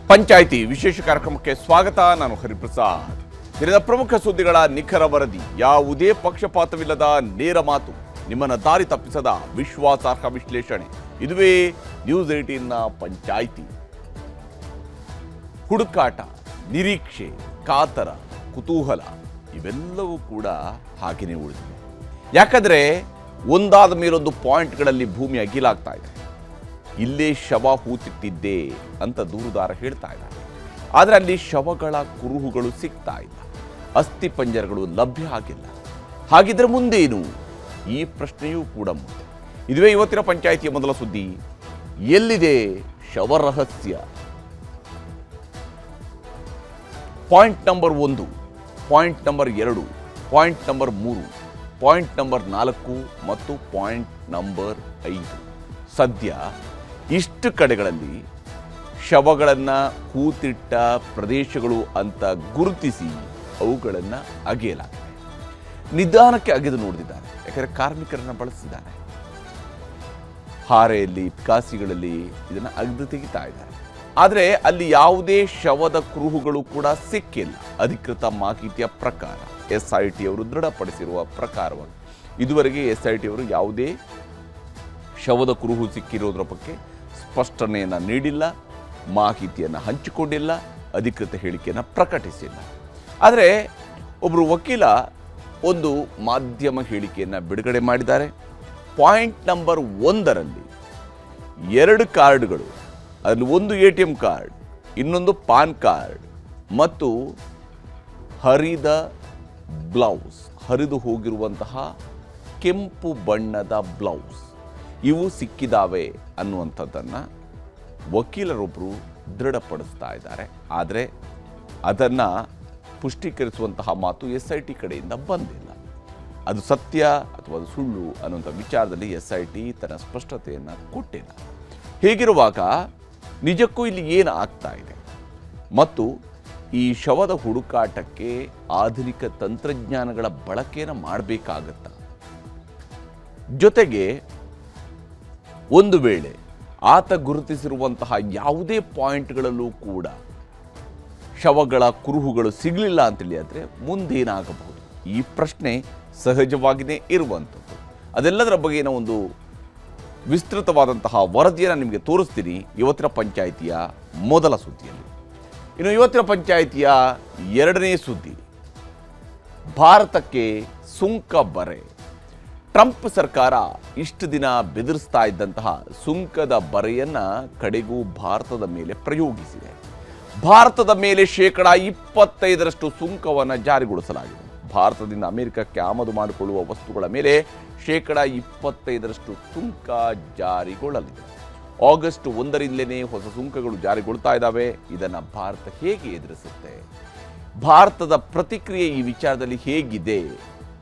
ಪಂಚಾಯಿತಿ ವಿಶೇಷ ಕಾರ್ಯಕ್ರಮಕ್ಕೆ ಸ್ವಾಗತ. ನಾನು ಹರಿಪ್ರಸಾದ್. ದಿನದ ಪ್ರಮುಖ ಸುದ್ದಿಗಳ ನಿಖರ ವರದಿ, ಯಾವುದೇ ಪಕ್ಷಪಾತವಿಲ್ಲದ ನೇರ ಮಾತು, ನಿಮ್ಮನ್ನ ದಾರಿ ತಪ್ಪಿಸದ ವಿಶ್ವಾಸಾರ್ಹ ವಿಶ್ಲೇಷಣೆ. ಇದುವೇ ನ್ಯೂಸ್ 18ನ ಪಂಚಾಯಿತಿ. ಹುಡುಕಾಟ, ನಿರೀಕ್ಷೆ, ಕಾತರ, ಕುತೂಹಲ ಇವೆಲ್ಲವೂ ಕೂಡ ಹಾಗೆಯೇ ಉಳಿದಿವೆ. ಯಾಕಂದ್ರೆ ಒಂದಾದ ಮೇಲೊಂದು ಪಾಯಿಂಟ್ಗಳಲ್ಲಿ ಭೂಮಿ ಅಗಿಲಾಗ್ತಾ ಇದೆ. ಇಲ್ಲೇ ಶವ ಹೂತಿಟ್ಟಿದ್ದೆ ಅಂತ ದೂರುದಾರ ಹೇಳ್ತಾ ಇದ್ದಾರೆ. ಆದರೆ ಅಲ್ಲಿ ಶವಗಳ ಕುರುಹುಗಳು ಸಿಗ್ತಾ ಇಲ್ಲ, ಅಸ್ಥಿ ಪಂಜರಗಳು ಲಭ್ಯ ಆಗಿಲ್ಲ. ಹಾಗಿದ್ರೆ ಮುಂದೇನು? ಈ ಪ್ರಶ್ನೆಯೂ ಕೂಡ ಮುಂದೆ. ಇದುವೇ ಇವತ್ತಿನ ಪಂಚಾಯಿತಿಯ ಮೊದಲ ಸುದ್ದಿ. ಎಲ್ಲಿದೆ ಶವ ರಹಸ್ಯ? Point number 1, point number 2, point number 3, point number 4 ಮತ್ತು ಪಾಯಿಂಟ್ ನಂಬರ್ 5. ಸದ್ಯ ಇಷ್ಟು ಕಡೆಗಳಲ್ಲಿ ಶವಗಳನ್ನು ಹೂತಿಟ್ಟ ಪ್ರದೇಶಗಳು ಅಂತ ಗುರುತಿಸಿ ಅವುಗಳನ್ನು ಅಗೆಯಲಾಗಿದೆ. ನಿಧಾನಕ್ಕೆ ಅಗೆದು ನೋಡಿದ್ದಾರೆ, ಯಾಕಂದರೆ ಕಾರ್ಮಿಕರನ್ನು ಬಳಸಿದ್ದಾರೆ. ಹಾರೆಯಲ್ಲಿ, ಪಿಕಾಸಿಗಳಲ್ಲಿ ಇದನ್ನು ಅಗೆದು ತೆಗಿತಾ ಇದ್ದಾರೆ. ಆದರೆ ಅಲ್ಲಿ ಯಾವುದೇ ಶವದ ಕುರುಹುಗಳು ಕೂಡ ಸಿಕ್ಕಿಲ್ಲ. ಅಧಿಕೃತ ಮಾಹಿತಿಯ ಪ್ರಕಾರ, SIT ಅವರು ದೃಢಪಡಿಸಿರುವ ಪ್ರಕಾರವಾಗಿ ಇದುವರೆಗೆ SIT ಅವರು ಯಾವುದೇ ಶವದ ಕುರುಹು ಸಿಕ್ಕಿರೋದ್ರ ಬಗ್ಗೆ ಸ್ಪಷ್ಟನೆಯನ್ನು ನೀಡಿಲ್ಲ, ಮಾಹಿತಿಯನ್ನು ಹಂಚಿಕೊಂಡಿಲ್ಲ, ಅಧಿಕೃತ ಹೇಳಿಕೆಯನ್ನು ಪ್ರಕಟಿಸಿಲ್ಲ. ಆದರೆ ಒಬ್ಬರು ವಕೀಲ ಒಂದು ಮಾಧ್ಯಮ ಹೇಳಿಕೆಯನ್ನು ಬಿಡುಗಡೆ ಮಾಡಿದ್ದಾರೆ. ಪಾಯಿಂಟ್ ನಂಬರ್ 1ರಲ್ಲಿ 2 ಕಾರ್ಡ್ಗಳು, ಅದರಲ್ಲಿ ಒಂದು ATM ಕಾರ್ಡ್, ಇನ್ನೊಂದು ಪಾನ್ ಕಾರ್ಡ್ ಮತ್ತು ಹರಿದ ಬ್ಲೌಸ್, ಹರಿದು ಹೋಗಿರುವಂತಹ ಕೆಂಪು ಬಣ್ಣದ ಬ್ಲೌಸ್ ಇವು ಸಿಕ್ಕಿದಾವೆ ಅನ್ನುವಂಥದ್ದನ್ನು ವಕೀಲರೊಬ್ಬರು ದೃಢಪಡಿಸ್ತಾ ಇದ್ದಾರೆ. ಆದರೆ ಅದನ್ನು ಪುಷ್ಟೀಕರಿಸುವಂತಹ ಮಾತು SIT ಕಡೆಯಿಂದ ಬಂದಿಲ್ಲ. ಅದು ಸತ್ಯ ಅಥವಾ ಅದು ಸುಳ್ಳು ಅನ್ನುವಂಥ ವಿಚಾರದಲ್ಲಿ SIT ತನ್ನ ಸ್ಪಷ್ಟತೆಯನ್ನು ಕೊಟ್ಟಿಲ್ಲ. ಹೀಗಿರುವಾಗ ನಿಜಕ್ಕೂ ಇಲ್ಲಿ ಏನು ಆಗ್ತಾ ಇದೆ ಮತ್ತು ಈ ಶವದ ಹುಡುಕಾಟಕ್ಕೆ ಆಧುನಿಕ ತಂತ್ರಜ್ಞಾನಗಳ ಬಳಕೆಯನ್ನು ಮಾಡಬೇಕಾಗತ್ತಾ? ಜೊತೆಗೆ ಒಂದು ವೇಳೆ ಆತ ಗುರುತಿಸಿರುವಂತಹ ಯಾವುದೇ ಪಾಯಿಂಟ್ಗಳಲ್ಲೂ ಕೂಡ ಶವಗಳ ಕುರುಹುಗಳು ಸಿಗಲಿಲ್ಲ ಅಂತೇಳಿ ಆದರೆ ಮುಂದೇನಾಗಬಹುದು? ಈ ಪ್ರಶ್ನೆ ಸಹಜವಾಗಿಯೇ ಇರುವಂಥದ್ದು. ಅದೆಲ್ಲದರ ಬಗೆಗಿನ ಒಂದು ವಿಸ್ತೃತವಾದಂತಹ ವರದಿಯನ್ನು ನಿಮಗೆ ತೋರಿಸ್ತೀನಿ ಇವತ್ತಿನ ಪಂಚಾಯಿತಿಯ ಮೊದಲ ಸುದ್ದಿಯಲ್ಲಿ. ಇನ್ನು ಇವತ್ತಿನ ಪಂಚಾಯಿತಿಯ 2ನೇ ಸುದ್ದಿ, ಭಾರತಕ್ಕೆ ಸುಂಕ ಬರೆ. ಟ್ರಂಪ್ ಸರ್ಕಾರ ಇಷ್ಟು ದಿನ ಬೆದರಿಸ್ತಾ ಇದ್ದಂತಹ ಸುಂಕದ ಬರೆಯನ್ನು ಕಡೆಗೂ ಭಾರತದ ಮೇಲೆ ಪ್ರಯೋಗಿಸಿದೆ. ಭಾರತದ ಮೇಲೆ 25% ಸುಂಕವನ್ನು ಜಾರಿಗೊಳಿಸಲಾಗಿದೆ. ಭಾರತದಿಂದ ಅಮೆರಿಕಕ್ಕೆ ಆಮದು ಮಾಡಿಕೊಳ್ಳುವ ವಸ್ತುಗಳ ಮೇಲೆ 25% ಸುಂಕ ಜಾರಿಗೊಳ್ಳಲಿದೆ. ಆಗಸ್ಟ್ 1ರಿಂದಲೇ ಹೊಸ ಸುಂಕಗಳು ಜಾರಿಗೊಳ್ತಾ ಇದ್ದಾವೆ. ಇದನ್ನು ಭಾರತ ಹೇಗೆ ಎದುರಿಸುತ್ತೆ? ಭಾರತದ ಪ್ರತಿಕ್ರಿಯೆ ಈ ವಿಚಾರದಲ್ಲಿ ಹೇಗಿದೆ?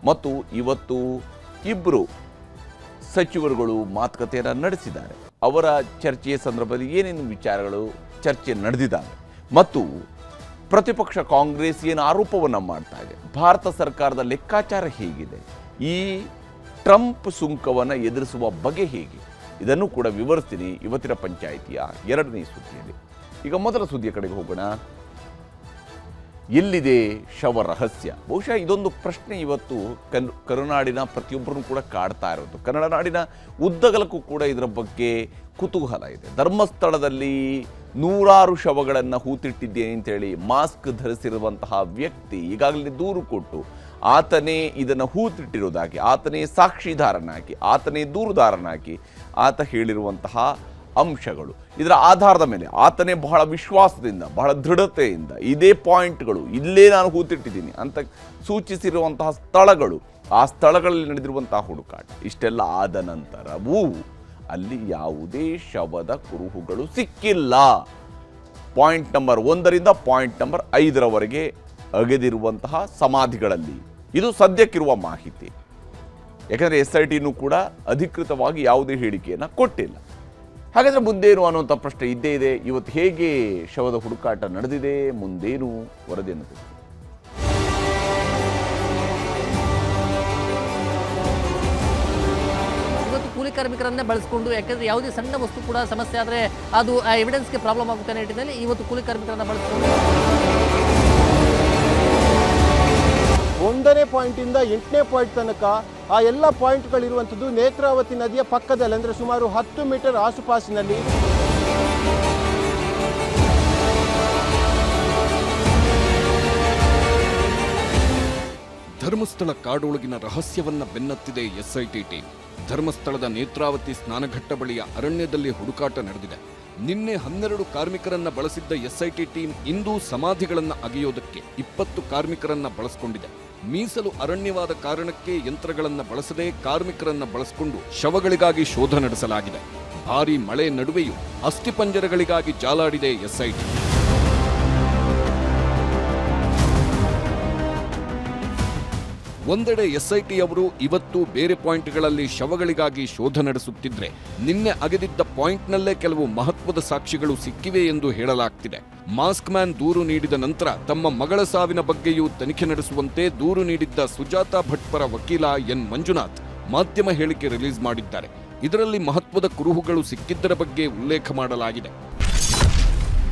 ಮತ್ತು ಇವತ್ತು ಇಬ್ಬರು ಸಚಿವರುಗಳು ಮಾತುಕತೆಯನ್ನು ನಡೆಸಿದ್ದಾರೆ. ಅವರ ಚರ್ಚೆಯ ಸಂದರ್ಭದಲ್ಲಿ ಏನೇನು ವಿಚಾರಗಳು ಚರ್ಚೆ ನಡೆದಿದ್ದಾವೆ ಮತ್ತು ಪ್ರತಿಪಕ್ಷ ಕಾಂಗ್ರೆಸ್ ಏನು ಆರೋಪವನ್ನು ಮಾಡ್ತಾ ಇದೆ, ಭಾರತ ಸರ್ಕಾರದ ಲೆಕ್ಕಾಚಾರ ಹೇಗಿದೆ, ಈ ಟ್ರಂಪ್ ಸುಂಕವನ್ನು ಎದುರಿಸುವ ಬಗೆ ಹೇಗೆ, ಇದನ್ನು ಕೂಡ ವಿವರಿಸ್ತೀನಿ ಇವತ್ತಿನ ಪಂಚಾಯಿತಿಯ 2ನೇ ಸುದ್ದಿಯಲ್ಲಿ. ಈಗ ಮೊದಲ ಸುದ್ದಿಯ ಕಡೆಗೆ ಹೋಗೋಣ. ಎಲ್ಲಿದೆ ಶವ ರಹಸ್ಯ? ಬಹುಶಃ ಇದೊಂದು ಪ್ರಶ್ನೆ ಇವತ್ತು ಕರುನಾಡಿನ ಪ್ರತಿಯೊಬ್ಬರೂ ಕೂಡ ಕಾಡ್ತಾ ಇರೋದು. ಕನ್ನಡ ನಾಡಿನ ಉದ್ದಗಲಕ್ಕೂ ಕೂಡ ಇದರ ಬಗ್ಗೆ ಕುತೂಹಲ ಇದೆ. ಧರ್ಮಸ್ಥಳದಲ್ಲಿ 100 ಶವಗಳನ್ನು ಹೂತಿಟ್ಟಿದ್ದೇನೆ ಅಂತೇಳಿ ಮಾಸ್ಕ್ ಧರಿಸಿರುವಂತಹ ವ್ಯಕ್ತಿ ಈಗಾಗಲೇ ದೂರು ಕೊಟ್ಟು ಆತನೇ ಇದನ್ನು ಹೂತಿಟ್ಟಿರೋದಾಗಿ, ಆತನೇ ಸಾಕ್ಷಿದಾರನಾಗಿ, ಆತನೇ ದೂರುದಾರನಾಗಿ ಆತ ಹೇಳಿರುವಂತಹ ಅಂಶಗಳು, ಇದರ ಆಧಾರದ ಮೇಲೆ ಆತನೇ ಬಹಳ ವಿಶ್ವಾಸದಿಂದ, ಬಹಳ ದೃಢತೆಯಿಂದ ಇದೇ ಪಾಯಿಂಟ್ಗಳು, ಇಲ್ಲೇ ನಾನು ಹೂತಿಟ್ಟಿದ್ದೀನಿ ಅಂತ ಸೂಚಿಸಿರುವಂತಹ ಸ್ಥಳಗಳು, ಆ ಸ್ಥಳಗಳಲ್ಲಿ ನಡೆದಿರುವಂತಹ ಹುಡುಕಾಟ, ಇಷ್ಟೆಲ್ಲ ಆದ ನಂತರವೂ ಅಲ್ಲಿ ಯಾವುದೇ ಶವದ ಕುರುಹುಗಳು ಸಿಕ್ಕಿಲ್ಲ. ಪಾಯಿಂಟ್ ನಂಬರ್ 1ರಿಂದ ಪಾಯಿಂಟ್ ನಂಬರ್ 5ರವರೆಗೆ ಅಗೆದಿರುವಂತಹ ಸಮಾಧಿಗಳಲ್ಲಿ ಇದು ಸದ್ಯಕ್ಕಿರುವ ಮಾಹಿತಿ. ಯಾಕಂದರೆ SITನೂ ಕೂಡ ಅಧಿಕೃತವಾಗಿ ಯಾವುದೇ ಹೇಳಿಕೆಯನ್ನು ಕೊಟ್ಟಿಲ್ಲ. ಹಾಗಾದರೆ ಮುಂದೇನು ಅನ್ನುವಂಥ ಪ್ರಶ್ನೆ ಇದ್ದೇ ಇದೆ. ಇವತ್ತು ಹೇಗೆ ಶವದ ಹುಡುಕಾಟ ನಡೆದಿದೆ, ಮುಂದೇನು ವರದಿಯನ್ನು ಕಾರ್ಮಿಕರನ್ನೇ ಬಳಸಿಕೊಂಡು, ಯಾಕಂದರೆ ಯಾವುದೇ ಸಣ್ಣ ವಸ್ತು ಕೂಡ ಸಮಸ್ಯೆ ಆದರೆ ಅದು ಆ ಎವಿಡೆನ್ಸ್ಗೆ ಪ್ರಾಬ್ಲಮ್ ಆಗುತ್ತೆ ಅನ್ನೋ ನಿಟ್ಟಿನಲ್ಲಿ ಇವತ್ತು ಕೂಲಿ ಕಾರ್ಮಿಕರನ್ನು ಬಳಸಿಕೊಂಡು 1ನೇ ಪಾಯಿಂಟಿಂದ 8ನೇ ಪಾಯಿಂಟ್ ತನಕ ಆ ಎಲ್ಲ ಪಾಯಿಂಟ್ಗಳಿರುವಂಥದ್ದು ನೇತ್ರಾವತಿ ನದಿಯ ಪಕ್ಕದಲ್ಲಿ, ಅಂದರೆ ಸುಮಾರು 10 ಮೀಟರ್ ಆಸುಪಾಸಿನಲ್ಲಿ. ಧರ್ಮಸ್ಥಳ ಕಾಡೊಳಗಿನ ರಹಸ್ಯವನ್ನ ಬೆನ್ನತ್ತಿದೆ ಎಸ್ಐಟಿ ಟೀಮ್. ಧರ್ಮಸ್ಥಳದ ನೇತ್ರಾವತಿ ಸ್ನಾನಘಟ್ಟ ಬಳಿಯ ಅರಣ್ಯದಲ್ಲಿ ಹುಡುಕಾಟ ನಡೆದಿದೆ. ನಿನ್ನೆ 12 ಕಾರ್ಮಿಕರನ್ನ ಬಳಸಿದ್ದ ಎಸ್ಐಟಿ ಟೀಮ್ ಇಂದು ಸಮಾಧಿಗಳನ್ನ ಅಗೆಯೋದಕ್ಕೆ 20 ಕಾರ್ಮಿಕರನ್ನ ಬಳಸಿಕೊಂಡಿದೆ. ಮೀಸಲು ಅರಣ್ಯವಾದ ಕಾರಣಕ್ಕೆ ಯಂತ್ರಗಳನ್ನ ಬಳಸದೆ ಕಾರ್ಮಿಕರನ್ನ ಬಳಸಿಕೊಂಡು ಶವಗಳಿಗಾಗಿ ಶೋಧ ನಡೆಸಲಾಗಿದೆ. ಭಾರೀ ಮಳೆ ನಡುವೆಯೂ ಅಸ್ಥಿಪಂಜರಗಳಿಗಾಗಿ ಜಾಲಾಡಿದೆ ಎಸ್ಐಟಿ. ಒಂದೆಡೆ ಎಸ್ಐಟಿ ಅವರು ಇವತ್ತು ಬೇರೆ ಪಾಯಿಂಟ್ಗಳಲ್ಲಿ ಶವಗಳಿಗಾಗಿ ಶೋಧ ನಡೆಸುತ್ತಿದ್ರೆ, ನಿನ್ನೆ ಅಗೆದಿದ್ದ ಪಾಯಿಂಟ್ನಲ್ಲೇ ಕೆಲವು ಮಹತ್ವದ ಸಾಕ್ಷಿಗಳು ಸಿಕ್ಕಿವೆ ಎಂದು ಹೇಳಲಾಗ್ತಿದೆ. ಮಾಸ್ಕ್ ಮ್ಯಾನ್ ದೂರು ನೀಡಿದ ನಂತರ ತಮ್ಮ ಮಗಳ ಸಾವಿನ ಬಗ್ಗೆಯೂ ತನಿಖೆ ನಡೆಸುವಂತೆ ದೂರು ನೀಡಿದ್ದ ಸುಜಾತಾ ಭಟ್ ಪರ ವಕೀಲ ಎನ್ ಮಂಜುನಾಥ್ ಮಾಧ್ಯಮ ಹೇಳಿಕೆ ರಿಲೀಸ್ ಮಾಡಿದ್ದಾರೆ. ಇದರಲ್ಲಿ ಮಹತ್ವದ ಕುರುಹುಗಳು ಸಿಕ್ಕಿದ್ದರ ಬಗ್ಗೆ ಉಲ್ಲೇಖ ಮಾಡಲಾಗಿದೆ.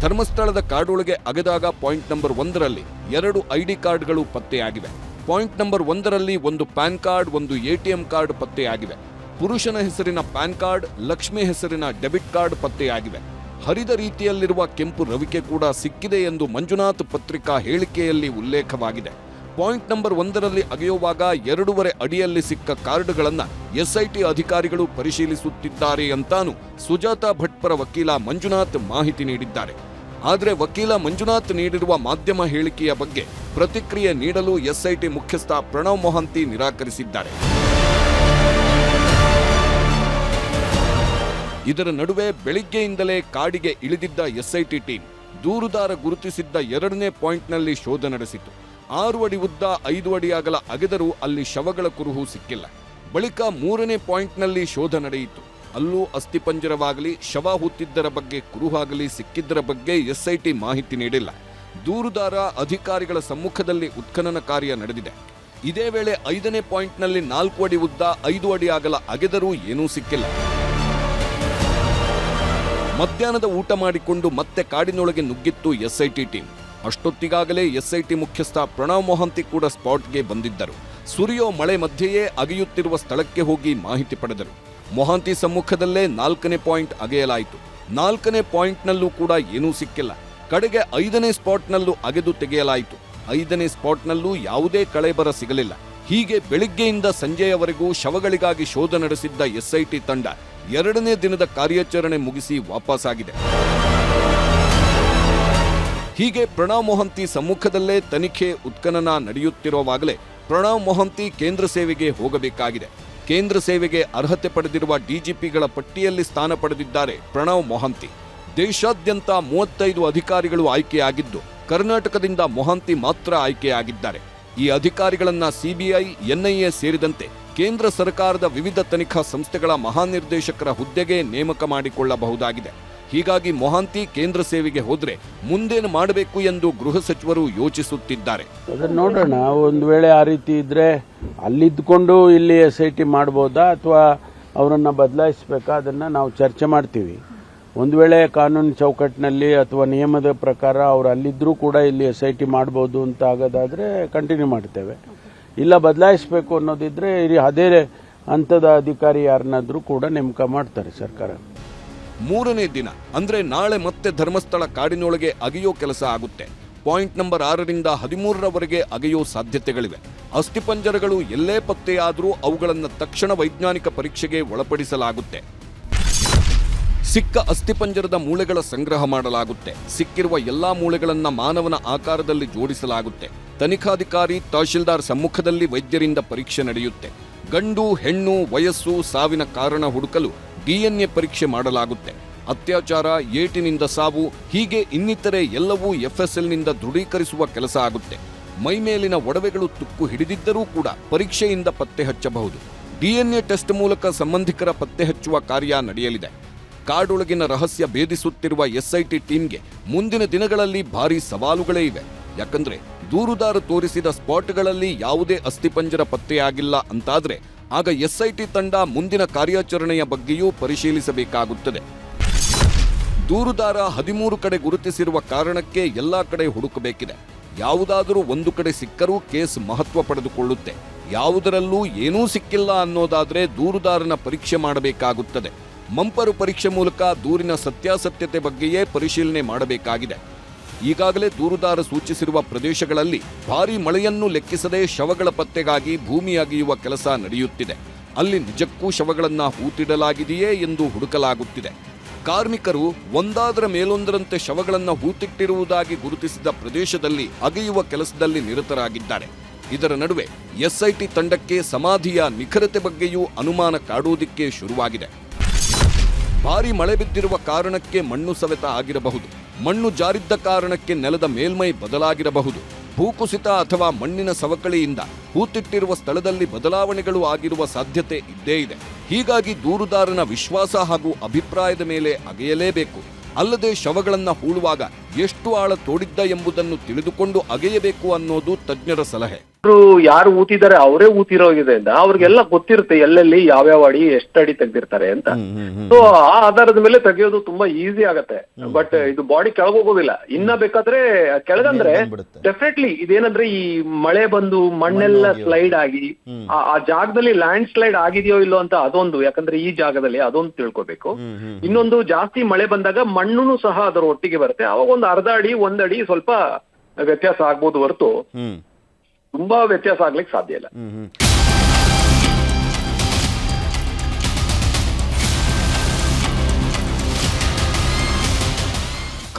ಧರ್ಮಸ್ಥಳದ ಕಾಡೊಳಗೆ ಅಗೆದಾಗ ಪಾಯಿಂಟ್ ನಂಬರ್ 1ರಲ್ಲಿ 2 ಐಡಿ ಕಾರ್ಡ್ಗಳು ಪತ್ತೆಯಾಗಿವೆ. ಪಾಯಿಂಟ್ ನಂಬರ್ 1ರಲ್ಲಿ ಒಂದು ಪ್ಯಾನ್ ಕಾರ್ಡ್, ಒಂದು ಎಟಿಎಂ ಕಾರ್ಡ್ ಪತ್ತೆಯಾಗಿವೆ. ಪುರುಷನ ಹೆಸರಿನ ಪ್ಯಾನ್ ಕಾರ್ಡ್, ಲಕ್ಷ್ಮಿ ಹೆಸರಿನ ಡೆಬಿಟ್ ಕಾರ್ಡ್ ಪತ್ತೆಯಾಗಿವೆ. ಹರಿದ ರೀತಿಯಲ್ಲಿರುವ ಕೆಂಪು ರವಿಕೆ ಕೂಡ ಸಿಕ್ಕಿದೆ ಎಂದು ಮಂಜುನಾಥ್ ಪತ್ರಿಕಾ ಹೇಳಿಕೆಯಲ್ಲಿ ಉಲ್ಲೇಖವಾಗಿದೆ. ಪಾಯಿಂಟ್ ನಂಬರ್ 1ರಲ್ಲಿ ಅಗೆಯುವಾಗ 2.5 ಅಡಿಯಲ್ಲಿ ಸಿಕ್ಕ ಕಾರ್ಡ್ಗಳನ್ನು ಎಸ್ಐಟಿ ಅಧಿಕಾರಿಗಳು ಪರಿಶೀಲಿಸುತ್ತಿದ್ದಾರೆ ಅಂತಾನು ಸುಜಾತಾ ಭಟ್ ಪರ ವಕೀಲ ಮಂಜುನಾಥ್ ಮಾಹಿತಿ ನೀಡಿದ್ದಾರೆ. ಆದರೆ ವಕೀಲ ಮಂಜುನಾಥ್ ನೀಡಿರುವ ಮಾಧ್ಯಮ ಹೇಳಿಕೆಯ ಬಗ್ಗೆ ಪ್ರತಿಕ್ರಿಯೆ ನೀಡಲು ಎಸ್ಐಟಿ ಮುಖ್ಯಸ್ಥ ಪ್ರಣವ್ ಮೊಹಾಂತಿ ನಿರಾಕರಿಸಿದ್ದಾರೆ. ಇದರ ನಡುವೆ ಬೆಳಿಗ್ಗೆಯಿಂದಲೇ ಕಾಡಿಗೆ ಇಳಿದಿದ್ದ ಎಸ್ಐಟಿ ಟೀಮ್ ದೂರುದಾರ ಗುರುತಿಸಿದ್ದ 2ನೇ ಪಾಯಿಂಟ್ನಲ್ಲಿ ಶೋಧ ನಡೆಸಿತು. 6 ಅಡಿ ಉದ್ದ 5 ಅಡಿ ಅಗಲ ಅಗೆದರೂ ಅಲ್ಲಿ ಶವಗಳ ಕುರುಹು ಸಿಕ್ಕಿಲ್ಲ. ಬಳಿಕ 3ನೇ ಪಾಯಿಂಟ್ನಲ್ಲಿ ಶೋಧ ನಡೆಯಿತು. ಅಲ್ಲೂ ಅಸ್ಥಿಪಂಜರವಾಗಲಿ, ಶವ ಹೂತಿದ್ದರ ಬಗ್ಗೆ ಕುರುಹಾಗಲಿ ಸಿಕ್ಕಿದ್ದರ ಬಗ್ಗೆ ಎಸ್ಐಟಿ ಮಾಹಿತಿ ನೀಡಿಲ್ಲ. ದೂರುದಾರ ಅಧಿಕಾರಿಗಳ ಸಮ್ಮುಖದಲ್ಲಿ ಉತ್ಖನನ ಕಾರ್ಯ ನಡೆದಿದೆ. ಇದೇ ವೇಳೆ 5ನೇ ಪಾಯಿಂಟ್ನಲ್ಲಿ 4 ಅಡಿ ಉದ್ದ 5 ಅಡಿ ಅಗಲ ಅಗೆದರೂ ಏನೂ ಸಿಕ್ಕಿಲ್ಲ. ಮಧ್ಯಾಹ್ನದ ಊಟ ಮಾಡಿಕೊಂಡು ಮತ್ತೆ ಕಾಡಿನೊಳಗೆ ನುಗ್ಗಿತ್ತು ಎಸ್ಐಟಿ ಟೀಮ್. ಅಷ್ಟೊತ್ತಿಗಾಗಲೇ ಎಸ್ಐಟಿ ಮುಖ್ಯಸ್ಥ ಪ್ರಣವ್ ಮೊಹಾಂತಿ ಕೂಡ ಸ್ಪಾಟ್ಗೆ ಬಂದಿದ್ದರು. ಸುರಿಯೋ ಮಳೆ ಮಧ್ಯೆಯೇ ಅಗೆಯುತ್ತಿರುವ ಸ್ಥಳಕ್ಕೆ ಹೋಗಿ ಮಾಹಿತಿ ಪಡೆದರು. ಮೊಹಾಂತಿ ಸಮ್ಮುಖದಲ್ಲೇ 4ನೇ ಪಾಯಿಂಟ್ ಅಗೆಯಲಾಯಿತು. 4ನೇ ಪಾಯಿಂಟ್ನಲ್ಲೂ ಕೂಡ ಏನೂ ಸಿಕ್ಕಿಲ್ಲ. ಕಡೆಗೆ 5ನೇ ಸ್ಪಾಟ್ನಲ್ಲೂ ಅಗೆದು ತೆಗೆಯಲಾಯಿತು. 5ನೇ ಸ್ಪಾಟ್ನಲ್ಲೂ ಯಾವುದೇ ಕಳೆಬರ ಸಿಗಲಿಲ್ಲ. ಹೀಗೆ ಬೆಳಿಗ್ಗೆಯಿಂದ ಸಂಜೆಯವರೆಗೂ ಶವಗಳಿಗಾಗಿ ಶೋಧ ನಡೆಸಿದ್ದ ಎಸ್ಐಟಿ ತಂಡ 2ನೇ ದಿನದ ಕಾರ್ಯಾಚರಣೆ ಮುಗಿಸಿ ವಾಪಸ್ಸಾಗಿದೆ. ಹೀಗೆ ಪ್ರಣವ್ ಮೊಹಾಂತಿ ಸಮ್ಮುಖದಲ್ಲೇ ತನಿಖೆ ಉತ್ಖನನ ನಡೆಯುತ್ತಿರುವಾಗಲೇ ಪ್ರಣವ್ ಮೊಹಾಂತಿ ಕೇಂದ್ರ ಸೇವೆಗೆ ಹೋಗಬೇಕಾಗಿದೆ. ಕೇಂದ್ರ ಸೇವೆಗೆ ಅರ್ಹತೆ ಪಡೆದಿರುವ ಡಿಜಿಪಿಗಳ ಪಟ್ಟಿಯಲ್ಲಿ ಸ್ಥಾನ ಪಡೆದಿದ್ದಾರೆ ಪ್ರಣವ್ ಮೊಹಾಂತಿ. ದೇಶಾದ್ಯಂತ 35 ಅಧಿಕಾರಿಗಳು ಆಯ್ಕೆಯಾಗಿದ್ದು, ಕರ್ನಾಟಕದಿಂದ ಮೊಹಾಂತಿ ಮಾತ್ರ ಆಯ್ಕೆಯಾಗಿದ್ದಾರೆ. ಈ ಅಧಿಕಾರಿಗಳನ್ನ ಸಿಬಿಐ, ಎನ್ಐಎ ಸೇರಿದಂತೆ ಕೇಂದ್ರ ಸರ್ಕಾರದ ವಿವಿಧ ತನಿಖಾ ಸಂಸ್ಥೆಗಳ ಮಹಾನಿರ್ದೇಶಕರ ಹುದ್ದೆಗೆ ನೇಮಕ ಮಾಡಿಕೊಳ್ಳಬಹುದಾಗಿದೆ. ಹೀಗಾಗಿ ಮೊಹಾಂತಿ ಕೇಂದ್ರ ಸೇವೆಗೆ ಹೋದ್ರೆ ಮುಂದೇನು ಮಾಡಬೇಕು ಎಂದು ಗೃಹ ಸಚಿವರು ಯೋಚಿಸುತ್ತಿದ್ದಾರೆ. ಅದನ್ನ ನೋಡೋಣ. ಒಂದು ವೇಳೆ ಆ ರೀತಿ ಇದ್ರೆ ಅಲ್ಲಿದ್ದುಕೊಂಡು ಇಲ್ಲಿ ಎಸ್ಐಟಿ ಮಾಡಬಹುದಾ ಅಥವಾ ಅವರನ್ನ ಬದಲಾಯಿಸಬೇಕಾ, ಅದನ್ನ ನಾವು ಚರ್ಚೆ ಮಾಡ್ತೀವಿ. ಒಂದು ವೇಳೆ ಕಾನೂನು ಚೌಕಟ್ಟಿನಲ್ಲಿ ಅಥವಾ ನಿಯಮದ ಪ್ರಕಾರ ಅವರು ಅಲ್ಲಿದ್ರೂ ಕೂಡ ಇಲ್ಲಿ ಎಸ್ಐಟಿ ಮಾಡಬಹುದು ಅಂತ ಆಗೋದಾದ್ರೆ ಕಂಟಿನ್ಯೂ ಮಾಡ್ತೇವೆ. ಇಲ್ಲ ಬದಲಾಯಿಸಬೇಕು ಅನ್ನೋದಿದ್ರೆ ಅದೇ ಹಂತದ ಅಧಿಕಾರಿ ಯಾರನ್ನಾದ್ರೂ ಕೂಡ ನೇಮಕ ಮಾಡ್ತಾರೆ ಸರ್ಕಾರ. 3ನೇ ದಿನ ಅಂದ್ರೆ ನಾಳೆ ಮತ್ತೆ ಧರ್ಮಸ್ಥಳ ಕಾಡಿನೊಳಗೆ ಅಗೆಯೋ ಕೆಲಸ ಆಗುತ್ತೆ. ಪಾಯಿಂಟ್ ನಂಬರ್ 6ರಿಂದ 13ರವರೆಗೆ ಅಗೆಯೋ ಸಾಧ್ಯತೆಗಳಿವೆ. ಅಸ್ಥಿಪಂಜರಗಳು ಎಲ್ಲೇ ಪತ್ತೆಯಾದರೂ ಅವುಗಳನ್ನು ತಕ್ಷಣ ವೈಜ್ಞಾನಿಕ ಪರೀಕ್ಷೆಗೆ ಒಳಪಡಿಸಲಾಗುತ್ತೆ. ಸಿಕ್ಕ ಅಸ್ಥಿಪಂಜರದ ಮೂಳೆಗಳ ಸಂಗ್ರಹ ಮಾಡಲಾಗುತ್ತೆ. ಸಿಕ್ಕಿರುವ ಎಲ್ಲಾ ಮೂಳೆಗಳನ್ನ ಮಾನವನ ಆಕಾರದಲ್ಲಿ ಜೋಡಿಸಲಾಗುತ್ತೆ. ತನಿಖಾಧಿಕಾರಿ, ತಹಶೀಲ್ದಾರ್ ಸಮ್ಮುಖದಲ್ಲಿ ವೈದ್ಯರಿಂದ ಪರೀಕ್ಷೆ ನಡೆಯುತ್ತೆ. ಗಂಡು, ಹೆಣ್ಣು, ವಯಸ್ಸು, ಸಾವಿನ ಕಾರಣ ಹುಡುಕಲು ಡಿಎನ್ಎ ಪರೀಕ್ಷೆ ಮಾಡಲಾಗುತ್ತೆ. ಅತ್ಯಾಚಾರ, ಏಟಿನಿಂದ ಸಾವು, ಹೀಗೆ ಇನ್ನಿತರೆ ಎಲ್ಲವೂ ಎಫ್ಎಸ್ಎಲ್ನಿಂದ ದೃಢೀಕರಿಸುವ ಕೆಲಸ ಆಗುತ್ತೆ. ಮೈಮೇಲಿನ ಒಡವೆಗಳು ತುಕ್ಕು ಹಿಡಿದಿದ್ದರೂ ಕೂಡ ಪರೀಕ್ಷೆಯಿಂದ ಪತ್ತೆ ಹಚ್ಚಬಹುದು. ಡಿಎನ್ಎ ಟೆಸ್ಟ್ ಮೂಲಕ ಸಂಬಂಧಿಕರ ಪತ್ತೆ ಹಚ್ಚುವ ಕಾರ್ಯ ನಡೆಯಲಿದೆ. ಕಾಡೊಳಗಿನ ರಹಸ್ಯ ಭೇದಿಸುತ್ತಿರುವ ಎಸ್ಐಟಿ ಟೀಮ್ಗೆ ಮುಂದಿನ ದಿನಗಳಲ್ಲಿ ಭಾರೀ ಸವಾಲುಗಳೇ ಇವೆ. ಯಾಕಂದ್ರೆ ದೂರುದಾರ ತೋರಿಸಿದ ಸ್ಪಾಟ್ಗಳಲ್ಲಿ ಯಾವುದೇ ಅಸ್ಥಿಪಂಜರ ಪತ್ತೆಯಾಗಿಲ್ಲ ಅಂತಾದ್ರೆ ಆಗ ಎಸ್ಐಟಿ ತಂಡ ಮುಂದಿನ ಕಾರ್ಯಾಚರಣೆಯ ಬಗ್ಗೆಯೂ ಪರಿಶೀಲಿಸಬೇಕಾಗುತ್ತದೆ. ದೂರುದಾರ 13 ಕಡೆ ಗುರುತಿಸಿರುವ ಕಾರಣಕ್ಕೆ ಎಲ್ಲಾ ಕಡೆ ಹುಡುಕಬೇಕಿದೆ. ಯಾವುದಾದರೂ ಒಂದು ಕಡೆ ಸಿಕ್ಕರೂ ಕೇಸ್ ಮಹತ್ವ ಪಡೆದುಕೊಳ್ಳುತ್ತೆ. ಯಾವುದರಲ್ಲೂ ಏನೂ ಸಿಕ್ಕಿಲ್ಲ ಅನ್ನೋದಾದ್ರೆ ದೂರುದಾರನ ಪರೀಕ್ಷೆ ಮಾಡಬೇಕಾಗುತ್ತದೆ. ಮಂಪರು ಪರೀಕ್ಷೆ ಮೂಲಕ ದೂರಿನ ಸತ್ಯಾಸತ್ಯತೆ ಬಗ್ಗೆಯೇ ಪರಿಶೀಲನೆ ಮಾಡಬೇಕಾಗಿದೆ. ಈಗಾಗಲೇ ದೂರುದಾರ ಸೂಚಿಸಿರುವ ಪ್ರದೇಶಗಳಲ್ಲಿ ಭಾರೀ ಮಳೆಯನ್ನು ಲೆಕ್ಕಿಸದೆ ಶವಗಳ ಪತ್ತೆಗಾಗಿ ಭೂಮಿ ಅಗೆಯುವ ಕೆಲಸ ನಡೆಯುತ್ತಿದೆ. ಅಲ್ಲಿ ನಿಜಕ್ಕೂ ಶವಗಳನ್ನ ಹೂತಿಡಲಾಗಿದೆಯೇ ಎಂದು ಹುಡುಕಲಾಗುತ್ತಿದೆ. ಕಾರ್ಮಿಕರು ಒಂದಾದರ ಮೇಲೊಂದರಂತೆ ಶವಗಳನ್ನು ಹೂತಿಟ್ಟಿರುವುದಾಗಿ ಗುರುತಿಸಿದ ಪ್ರದೇಶದಲ್ಲಿ ಅಗೆಯುವ ಕೆಲಸದಲ್ಲಿ ನಿರತರಾಗಿದ್ದಾರೆ. ಇದರ ನಡುವೆ ಎಸ್ಐಟಿ ತಂಡಕ್ಕೆ ಸಮಾಧಿಯ ನಿಖರತೆ ಬಗ್ಗೆಯೂ ಅನುಮಾನ ಕಾಡುವುದಕ್ಕೆ ಶುರುವಾಗಿದೆ. ಭಾರೀ ಮಳೆ ಬಿದ್ದಿರುವ ಕಾರಣಕ್ಕೆ ಮಣ್ಣು ಸವೆತ ಆಗಿರಬಹುದು. ಮಣ್ಣು ಜಾರಿದ್ದ ಕಾರಣಕ್ಕೆ ನೆಲದ ಮೇಲ್ಮೈ ಬದಲಾಗಿರಬಹುದು. ಭೂಕುಸಿತ ಅಥವಾ ಮಣ್ಣಿನ ಸವಕಳಿಯಿಂದ ಹೂತಿಟ್ಟಿರುವ ಸ್ಥಳದಲ್ಲಿ ಬದಲಾವಣೆಗಳು ಆಗಿರುವ ಸಾಧ್ಯತೆ ಇದ್ದೇ ಇದೆ. ಹೀಗಾಗಿ ದೂರುದಾರನ ವಿಶ್ವಾಸ ಹಾಗೂ ಅಭಿಪ್ರಾಯದ ಮೇಲೆ ಅಗೆಯಲೇಬೇಕು. ಅಲ್ಲದೆ ಶವಗಳನ್ನು ಹೂಳುವಾಗ ಎಷ್ಟು ಆಳ ತೋಡಿದ್ದ ಎಂಬುದನ್ನು ತಿಳಿದುಕೊಂಡು ಅಗೆಯಬೇಕು ಅನ್ನೋದು ತಜ್ಞರ ಸಲಹೆ. ಯಾರು ಊತಿದ್ದಾರೆ ಅವರೇ ಊತಿರೋದ್ರಿಂದ ಅವ್ರಿಗೆಲ್ಲ ಗೊತ್ತಿರುತ್ತೆ ಎಲ್ಲೆಲ್ಲಿ ಯಾವ್ಯಾವ ಅಡಿ ಎಷ್ಟು ಅಡಿ ತೆಗ್ದಿರ್ತಾರೆ ಅಂತ. ಸೊ ಆ ಆಧಾರದ ಮೇಲೆ ತೆಗೆಯೋದು ತುಂಬಾ ಈಸಿ ಆಗತ್ತೆ. ಬಟ್ ಇದು ಬಾಡಿ ಕೆಳಗೋಗೋದಿಲ್ಲ. ಇನ್ನ ಬೇಕಾದ್ರೆ ಕೆಳಗಂದ್ರೆ ಡೆಫಿನೆಟ್ಲಿ ಇದೇನಂದ್ರೆ ಈ ಮಳೆ ಬಂದು ಮಣ್ಣೆಲ್ಲ ಸ್ಲೈಡ್ ಆಗಿ ಆ ಜಾಗದಲ್ಲಿ ಲ್ಯಾಂಡ್ ಸ್ಲೈಡ್ ಆಗಿದೆಯೋ ಇಲ್ಲೋ ಅಂತ ಅದೊಂದು, ಯಾಕಂದ್ರೆ ಈ ಜಾಗದಲ್ಲಿ ಅದೊಂದು ತಿಳ್ಕೊಬೇಕು. ಇನ್ನೊಂದು, ಜಾಸ್ತಿ ಮಳೆ ಬಂದಾಗ ಮಣ್ಣು ಸಹ ಅದರ ಒಟ್ಟಿಗೆ ಬರುತ್ತೆ. ಅವಾಗ ಒಂದು ಅರ್ಧ ಅಡಿ 1 ಅಡಿ ಸ್ವಲ್ಪ ವ್ಯತ್ಯಾಸ ಆಗ್ಬೋದು ಹೊರತು ತುಂಬಾ ವ್ಯತ್ಯಾಸ ಆಗ್ಲಿಕ್ಕೆ ಸಾಧ್ಯ ಇಲ್ಲ.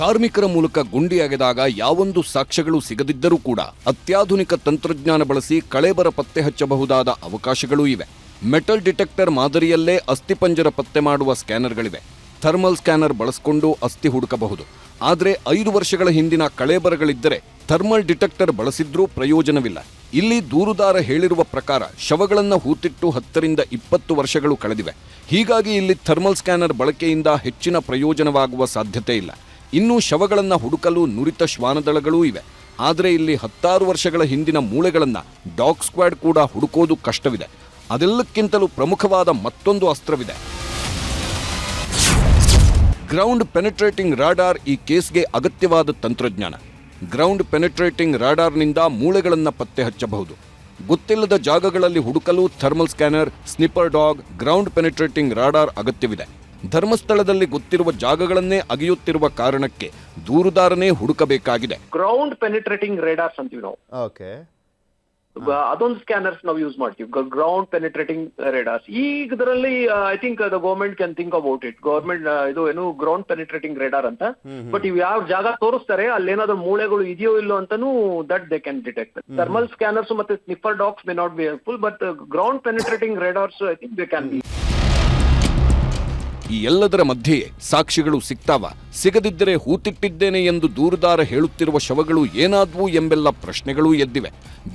ಕಾರ್ಮಿಕರ ಮೂಲಕ ಗುಂಡಿ ಅಗೆದಾಗ ಯಾವೊಂದು ಸಾಕ್ಷ್ಯಗಳು ಸಿಗದಿದ್ದರೂ ಕೂಡ ಅತ್ಯಾಧುನಿಕ ತಂತ್ರಜ್ಞಾನ ಬಳಸಿ ಕಳೇಬರ ಪತ್ತೆ ಹಚ್ಚಬಹುದಾದ ಅವಕಾಶಗಳೂ ಇವೆ. ಮೆಟಲ್ ಡಿಟೆಕ್ಟರ್ ಮಾದರಿಯಲ್ಲೇ ಅಸ್ಥಿಪಂಜರ ಪತ್ತೆ ಮಾಡುವ ಸ್ಕ್ಯಾನರ್ಗಳಿವೆ. ಥರ್ಮಲ್ ಸ್ಕ್ಯಾನರ್ ಬಳಸಿಕೊಂಡು ಅಸ್ಥಿ ಹುಡುಕಬಹುದು. ಆದರೆ 5 ವರ್ಷಗಳ ಹಿಂದಿನ ಕಳೇಬರಗಳಿದ್ದರೆ ಥರ್ಮಲ್ ಡಿಟೆಕ್ಟರ್ ಬಳಸಿದ್ರೂ ಪ್ರಯೋಜನವಿಲ್ಲ. ಇಲ್ಲಿ ದೂರುದಾರ ಹೇಳಿರುವ ಪ್ರಕಾರ ಶವಗಳನ್ನು ಹೂತಿಟ್ಟು 10 ರಿಂದ 20 ವರ್ಷಗಳು ಕಳೆದಿವೆ. ಹೀಗಾಗಿ ಇಲ್ಲಿ ಥರ್ಮಲ್ ಸ್ಕ್ಯಾನರ್ ಬಳಕೆಯಿಂದ ಹೆಚ್ಚಿನ ಪ್ರಯೋಜನವಾಗುವ ಸಾಧ್ಯತೆ ಇಲ್ಲ. ಇನ್ನು ಶವಗಳನ್ನು ಹುಡುಕಲು ನುರಿತ ಶ್ವಾನದಳಗಳೂ ಇವೆ. ಆದರೆ ಇಲ್ಲಿ 16 ವರ್ಷಗಳ ಹಿಂದಿನ ಮೂಳೆಗಳನ್ನು ಡಾಗ್ ಸ್ಕ್ವಾಡ್ ಕೂಡ ಹುಡುಕೋದು ಕಷ್ಟವಿದೆ. ಅದೆಲ್ಲಕ್ಕಿಂತಲೂ ಪ್ರಮುಖವಾದ ಮತ್ತೊಂದು ಅಸ್ತ್ರವಿದೆ. ಗ್ರೌಂಡ್ ಪೆನೆಟ್ರೇಟಿಂಗ್ ರಾಡಾರ್ ಈ ಕೇಸ್ಗೆ ಅಗತ್ಯವಾದ ತಂತ್ರಜ್ಞಾನ. ಗ್ರೌಂಡ್ ಪೆನೆಟ್ರೇಟಿಂಗ್ ರಾಡಾರ್ನಿಂದ ಮೂಳೆಗಳನ್ನು ಪತ್ತೆ ಹಚ್ಚಬಹುದು. ಗೊತ್ತಿಲ್ಲದ ಜಾಗಗಳಲ್ಲಿ ಹುಡುಕಲು thermal scanner, snipper dog, ground penetrating radar ಅಗತ್ಯವಿದೆ. ಧರ್ಮಸ್ಥಳದಲ್ಲಿ ಗೊತ್ತಿರುವ ಜಾಗಗಳನ್ನೇ ಅಗೆಯುತ್ತಿರುವ ಕಾರಣಕ್ಕೆ ದೂರುದಾರನೇ ಹುಡುಕಬೇಕಾಗಿದೆ. ಗ್ರೌಂಡ್ ಪೆನಿಟ್ರೇಟಿಂಗ್ ರೇಡಾರ್ಸ್ ಅಂತೀವಿ ನಾವು. ಅದೊಂದು ಸ್ಕ್ಯಾನರ್ಸ್ ನಾವು ಯೂಸ್ ಮಾಡ್ತೀವಿ, ಗ್ರೌಂಡ್ ಪೆನಿಟ್ರೇಟಿಂಗ್ ರೇಡಾರ್ಸ್. ಈಗ ಇದರಲ್ಲಿ I think the government can think about it. Government ಇದು ಏನು ಗ್ರೌಂಡ್ ಪೆನಿಟ್ರೇಟಿಂಗ್ ರೇಡಾರ್ ಅಂತ. ಬಟ್ ಇವ್ ಯಾವ ಜಾಗ ತೋರಿಸ್ತಾರೆ ಅಲ್ಲೇನಾದ್ರೂ ಮೂಳೆಗಳು ಇದೆಯೋ ಇಲ್ಲೋ ಅಂತಾನು that they can detect. Thermal scanners ಮತ್ತೆ sniffer dogs may not be helpful, but ground penetrating radars I think they can be. ಈ ಎಲ್ಲದರ ಮಧ್ಯೆಯೇ ಸಾಕ್ಷಿಗಳು ಸಿಗ್ತಾವ? ಸಿಗದಿದ್ದರೆ ಹೂತಿಟ್ಟಿದ್ದೇನೆ ಎಂದು ದೂರುದಾರ ಹೇಳುತ್ತಿರುವ ಶವಗಳು ಏನಾದ್ವು ಎಂಬೆಲ್ಲ ಪ್ರಶ್ನೆಗಳೂ ಎದ್ದಿವೆ.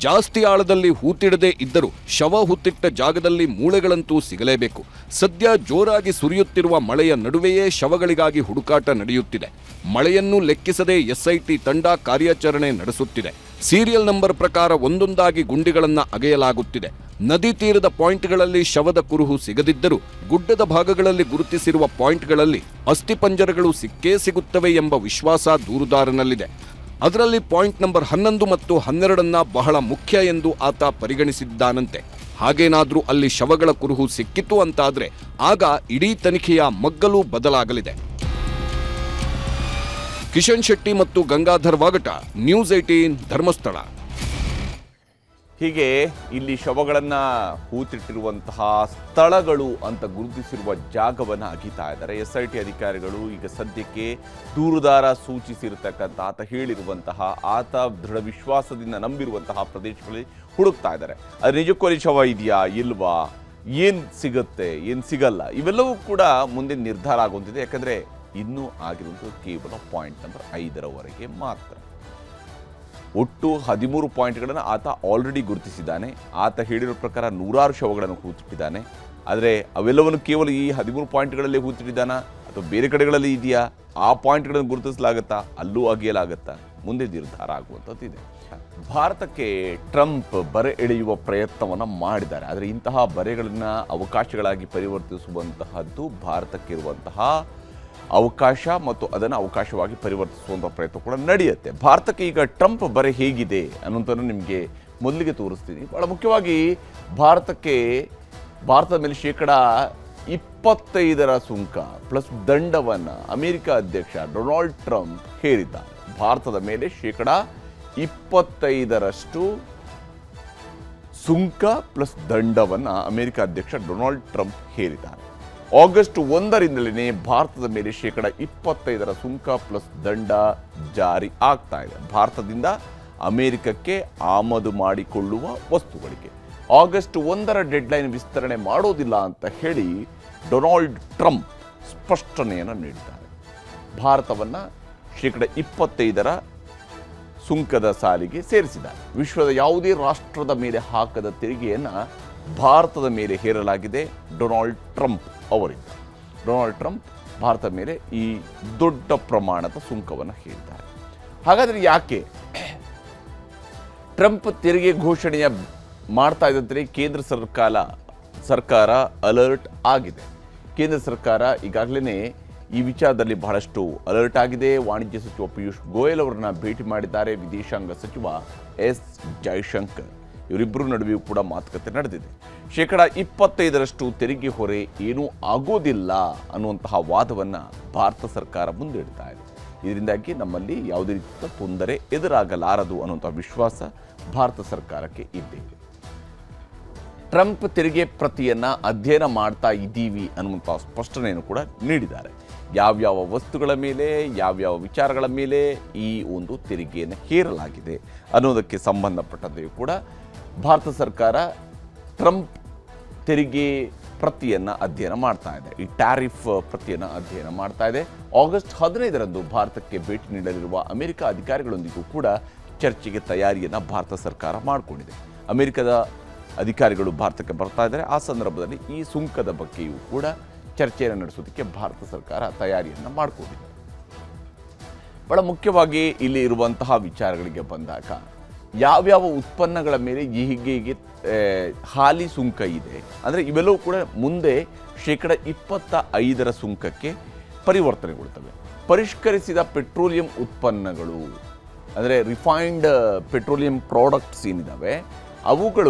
ಜಾಸ್ತಿ ಆಳದಲ್ಲಿ ಹೂತಿಡದೇ ಇದ್ದರೂ ಶವ ಹೂತಿಟ್ಟ ಜಾಗದಲ್ಲಿ ಮೂಳೆಗಳಂತೂ ಸಿಗಲೇಬೇಕು. ಸದ್ಯ ಜೋರಾಗಿ ಸುರಿಯುತ್ತಿರುವ ಮಳೆಯ ನಡುವೆಯೇ ಶವಗಳಿಗಾಗಿ ಹುಡುಕಾಟ ನಡೆಯುತ್ತಿದೆ. ಮಳೆಯನ್ನು ಲೆಕ್ಕಿಸದೆ ಎಸ್ಐಟಿ ತಂಡ ಕಾರ್ಯಾಚರಣೆ ನಡೆಸುತ್ತಿದೆ. ಸೀರಿಯಲ್ ನಂಬರ್ ಪ್ರಕಾರ ಒಂದೊಂದಾಗಿ ಗುಂಡಿಗಳನ್ನು ಅಗೆಯಲಾಗುತ್ತಿದೆ. ನದಿ ತೀರದ ಪಾಯಿಂಟ್ಗಳಲ್ಲಿ ಶವದ ಕುರುಹು ಸಿಗದಿದ್ದರೂ ಗುಡ್ಡದ ಭಾಗಗಳಲ್ಲಿ ಗುರುತಿಸಿರುವ ಪಾಯಿಂಟ್ಗಳಲ್ಲಿ ಅಸ್ಥಿಪಂಜರಗಳು ಸಿಕ್ಕೇ ಸಿಗುತ್ತವೆ ಎಂಬ ವಿಶ್ವಾಸ ದೂರುದಾರನಲ್ಲಿದೆ. ಅದರಲ್ಲಿ ಪಾಯಿಂಟ್ ನಂಬರ್ 11 ಮತ್ತು 12 ಬಹಳ ಮುಖ್ಯ ಎಂದು ಆತ ಪರಿಗಣಿಸಿದ್ದಾನಂತೆ. ಹಾಗೇನಾದ್ರೂ ಅಲ್ಲಿ ಶವಗಳ ಕುರುಹು ಸಿಕ್ಕಿತು ಅಂತಾದ್ರೆ ಆಗ ಇಡೀ ತನಿಖೆಯ ಮಗ್ಗಲು ಬದಲಾಗಲಿದೆ. ಕಿಶನ್ ಶೆಟ್ಟಿ ಮತ್ತು ಗಂಗಾಧರ್ ವಾಗಟ, ನ್ಯೂಸ್ 18 ಧರ್ಮಸ್ಥಳ. ಹೀಗೆ ಇಲ್ಲಿ ಶವಗಳನ್ನು ಹೂತಿಟ್ಟಿರುವಂತಹ ಸ್ಥಳಗಳು ಅಂತ ಗುರುತಿಸಿರುವ ಜಾಗವನ್ನು ಅಗಿತಾ ಇದ್ದಾರೆ SIT ಅಧಿಕಾರಿಗಳು. ಈಗ ಸದ್ಯಕ್ಕೆ ದೂರುದಾರ ಸೂಚಿಸಿರ್ತಕ್ಕಂಥ ಆತ ಹೇಳಿರುವಂತಹ, ಆತ ದೃಢ ವಿಶ್ವಾಸದಿಂದ ನಂಬಿರುವಂತಹ ಪ್ರದೇಶಗಳಲ್ಲಿ ಹುಡುಕ್ತಾ ಇದ್ದಾರೆ. ಅದು ನಿಜಕ್ಕೂ ಅಲ್ಲಿ ಶವ ಇದೆಯಾ ಇಲ್ವಾ, ಏನು ಸಿಗುತ್ತೆ ಏನು ಸಿಗಲ್ಲ, ಇವೆಲ್ಲವೂ ಕೂಡ ಮುಂದೆ ನಿರ್ಧಾರ ಆಗುವಂತಿದೆ. ಯಾಕಂದರೆ ಇನ್ನೂ ಆಗಿರುವಂಥದ್ದು ಕೇವಲ ಪಾಯಿಂಟ್ ನಂಬರ್ 5ರವರೆಗೆ ಮಾತ್ರ. ಒಟ್ಟು 13 ಪಾಯಿಂಟ್ಗಳನ್ನು ಆತ ಆಲ್ರೆಡಿ ಗುರುತಿಸಿದ್ದಾನೆ. ಆತ ಹೇಳಿರೋ ಪ್ರಕಾರ 100 ಶವಗಳನ್ನು ಹೂತಿಟ್ಟಿದ್ದಾನೆ. ಆದರೆ ಅವೆಲ್ಲವನ್ನು ಕೇವಲ ಈ 13 ಪಾಯಿಂಟ್ಗಳಲ್ಲಿ ಹೂತಿಟ್ಟಿದ್ದಾನ ಅಥವಾ ಬೇರೆ ಕಡೆಗಳಲ್ಲಿ ಇದೆಯಾ, ಆ ಪಾಯಿಂಟ್ಗಳನ್ನು ಗುರುತಿಸಲಾಗುತ್ತಾ, ಅಲ್ಲೂ ಅಗೆಯಲಾಗುತ್ತಾ, ಮುಂದೆ ನಿರ್ಧಾರ ಆಗುವಂಥದ್ದು ಇದೆ. ಭಾರತಕ್ಕೆ ಟ್ರಂಪ್ ಬರೆ ಎಳೆಯುವ ಪ್ರಯತ್ನವನ್ನು ಮಾಡಿದ್ದಾರೆ. ಆದರೆ ಇಂತಹ ಬರೆಗಳನ್ನು ಅವಕಾಶಗಳಾಗಿ ಪರಿವರ್ತಿಸುವಂತಹದ್ದು ಭಾರತಕ್ಕೆ ಇರುವಂತಹ ಅವಕಾಶ ಮತ್ತು ಅದನ್ನು ಅವಕಾಶವಾಗಿ ಪರಿವರ್ತಿಸುವಂಥ ಪ್ರಯತ್ನ ಕೂಡ ನಡೆಯುತ್ತೆ. ಭಾರತಕ್ಕೆ ಈಗ ಟ್ರಂಪ್ ಬರೆ ಹೇಗಿದೆ ಅನ್ನೋಂಥನ್ನು ನಿಮಗೆ ಮೊದಲಿಗೆ ತೋರಿಸ್ತೀನಿ. ಭಾಳ ಮುಖ್ಯವಾಗಿ ಭಾರತದ ಮೇಲೆ ಶೇಕಡ 25% ಸುಂಕ ಪ್ಲಸ್ ದಂಡವನ್ನು ಅಮೆರಿಕ ಅಧ್ಯಕ್ಷ ಡೊನಾಲ್ಡ್ ಟ್ರಂಪ್ ಹೇರಿದ್ದಾರೆ. ಭಾರತದ ಮೇಲೆ ಶೇಕಡ 25% ಸುಂಕ ಪ್ಲಸ್ ದಂಡವನ್ನು ಅಮೆರಿಕ ಅಧ್ಯಕ್ಷ ಡೊನಾಲ್ಡ್ ಟ್ರಂಪ್ ಹೇರಿದ್ದಾರೆ. ಆಗಸ್ಟ್ 1ರಿಂದಲೇ ಭಾರತದ ಮೇಲೆ ಶೇಕಡ 25% ಸುಂಕ ಪ್ಲಸ್ ದಂಡ ಜಾರಿ ಆಗ್ತಾ ಇದೆ ಭಾರತದಿಂದ ಅಮೆರಿಕಕ್ಕೆ ಆಮದು ಮಾಡಿಕೊಳ್ಳುವ ವಸ್ತುಗಳಿಗೆ. ಆಗಸ್ಟ್ 1ರ ಡೆಡ್ಲೈನ್ ವಿಸ್ತರಣೆ ಮಾಡೋದಿಲ್ಲ ಅಂತ ಹೇಳಿ ಡೊನಾಲ್ಡ್ ಟ್ರಂಪ್ ಸ್ಪಷ್ಟನೆಯನ್ನು ನೀಡಿದ್ದಾರೆ. ಭಾರತವನ್ನು ಶೇಕಡ 25% ಸುಂಕದ ಸಾಲಿಗೆ ಸೇರಿಸಿದ್ದಾರೆ. ವಿಶ್ವದ ಯಾವುದೇ ರಾಷ್ಟ್ರದ ಮೇಲೆ ಹಾಕದ ತೆರಿಗೆಯನ್ನು ಭಾರತದ ಮೇಲೆ ಹೇರಲಾಗಿದೆ ಡೊನಾಲ್ಡ್ ಟ್ರಂಪ್ ಅವರಿಂದ. ಡೊನಾಲ್ಡ್ ಟ್ರಂಪ್ ಭಾರತದ ಮೇಲೆ ಈ ದೊಡ್ಡ ಪ್ರಮಾಣದ ಸುಂಕವನ್ನು ಹೇರಿದ್ದಾರೆ. ಹಾಗಾದರೆ ಯಾಕೆ ಟ್ರಂಪ್ ತೆರಿಗೆ ಘೋಷಣೆಯ ಮಾಡ್ತಾ ಇದ್ದಂತೆ ಕೇಂದ್ರ ಸರ್ಕಾರ ಅಲರ್ಟ್ ಆಗಿದೆ. ಕೇಂದ್ರ ಸರ್ಕಾರ ಈಗಾಗಲೇ ಈ ವಿಚಾರದಲ್ಲಿ ಬಹಳಷ್ಟು ಅಲರ್ಟ್ ಆಗಿದೆ. ವಾಣಿಜ್ಯ ಸಚಿವ ಪಿಯೂಷ್ ಗೋಯಲ್ ಅವರನ್ನ ಭೇಟಿ ಮಾಡಿದ್ದಾರೆ. ವಿದೇಶಾಂಗ ಸಚಿವ ಎಸ್ ಜೈಶಂಕರ್ ಇವರಿಬ್ಬರ ನಡುವೆಯೂ ಕೂಡ ಮಾತುಕತೆ ನಡೆದಿದೆ. ಶೇಕಡ 25% ತೆರಿಗೆ ಹೊರೆ ಏನೂ ಆಗೋದಿಲ್ಲ ಅನ್ನುವಂತಹ ವಾದವನ್ನು ಭಾರತ ಸರ್ಕಾರ ಮುಂದಿಡ್ತಾ ಇದೆ. ಇದರಿಂದಾಗಿ ನಮ್ಮಲ್ಲಿ ಯಾವುದೇ ರೀತಿಯ ತೊಂದರೆ ಎದುರಾಗಲಾರದು ಅನ್ನುವಂಥ ವಿಶ್ವಾಸ ಭಾರತ ಸರ್ಕಾರಕ್ಕೆ ಇದ್ದೇ ಇದೆ. ಟ್ರಂಪ್ ತೆರಿಗೆ ಪ್ರತಿಯನ್ನು ಅಧ್ಯಯನ ಮಾಡ್ತಾ ಇದ್ದೀವಿ ಅನ್ನುವಂಥ ಸ್ಪಷ್ಟನೆಯನ್ನು ಕೂಡ ನೀಡಿದ್ದಾರೆ. ಯಾವ್ಯಾವ ವಸ್ತುಗಳ ಮೇಲೆ ಯಾವ್ಯಾವ ವಿಚಾರಗಳ ಮೇಲೆ ಈ ಒಂದು ತೆರಿಗೆಯನ್ನು ಹೇರಲಾಗಿದೆ ಅನ್ನೋದಕ್ಕೆ ಸಂಬಂಧಪಟ್ಟಂತೆಯೂ ಕೂಡ ಭಾರತ ಸರ್ಕಾರ ಟ್ರಂಪ್ ತೆರಿಗೆ ಪ್ರತಿಯನ್ನು ಅಧ್ಯಯನ ಮಾಡ್ತಾ ಇದೆ. ಈ ಟ್ಯಾರಿಫ್ ಪ್ರತಿಯನ್ನು ಅಧ್ಯಯನ ಮಾಡ್ತಾ ಇದೆ. ಆಗಸ್ಟ್ 15ರಂದು ಭಾರತಕ್ಕೆ ಭೇಟಿ ನೀಡಲಿರುವ ಅಮೆರಿಕ ಅಧಿಕಾರಿಗಳೊಂದಿಗೂ ಕೂಡ ಚರ್ಚೆಗೆ ತಯಾರಿಯನ್ನು ಭಾರತ ಸರ್ಕಾರ ಮಾಡಿಕೊಂಡಿದೆ. ಅಮೆರಿಕದ ಅಧಿಕಾರಿಗಳು ಭಾರತಕ್ಕೆ ಬರ್ತಾ ಇದ್ದಾರೆ. ಆ ಸಂದರ್ಭದಲ್ಲಿ ಈ ಸುಂಕದ ಬಗ್ಗೆಯೂ ಕೂಡ ಚರ್ಚೆಯನ್ನು ನಡೆಸೋದಕ್ಕೆ ಭಾರತ ಸರ್ಕಾರ ತಯಾರಿಯನ್ನು ಮಾಡಿಕೊಂಡಿದೆ. ಬಹಳ ಮುಖ್ಯವಾಗಿ ಇಲ್ಲಿ ಇರುವಂತಹ ವಿಚಾರಗಳಿಗೆ ಬಂದಾಗ ಯಾವ್ಯಾವ ಉತ್ಪನ್ನಗಳ ಮೇಲೆ ಹೀಗೆ ಹಾಲಿ ಸುಂಕ ಇದೆ ಅಂದರೆ ಇವೆಲ್ಲವೂ ಕೂಡ ಮುಂದೆ ಶೇಕಡ 25% ಸುಂಕಕ್ಕೆ ಪರಿವರ್ತನೆಗೊಳ್ತವೆ. ಪರಿಷ್ಕರಿಸಿದ ಪೆಟ್ರೋಲಿಯಂ ಉತ್ಪನ್ನಗಳು ಅಂದರೆ ರಿಫೈನ್ಡ್ ಪೆಟ್ರೋಲಿಯಂ ಪ್ರಾಡಕ್ಟ್ಸ್ ಏನಿದ್ದಾವೆ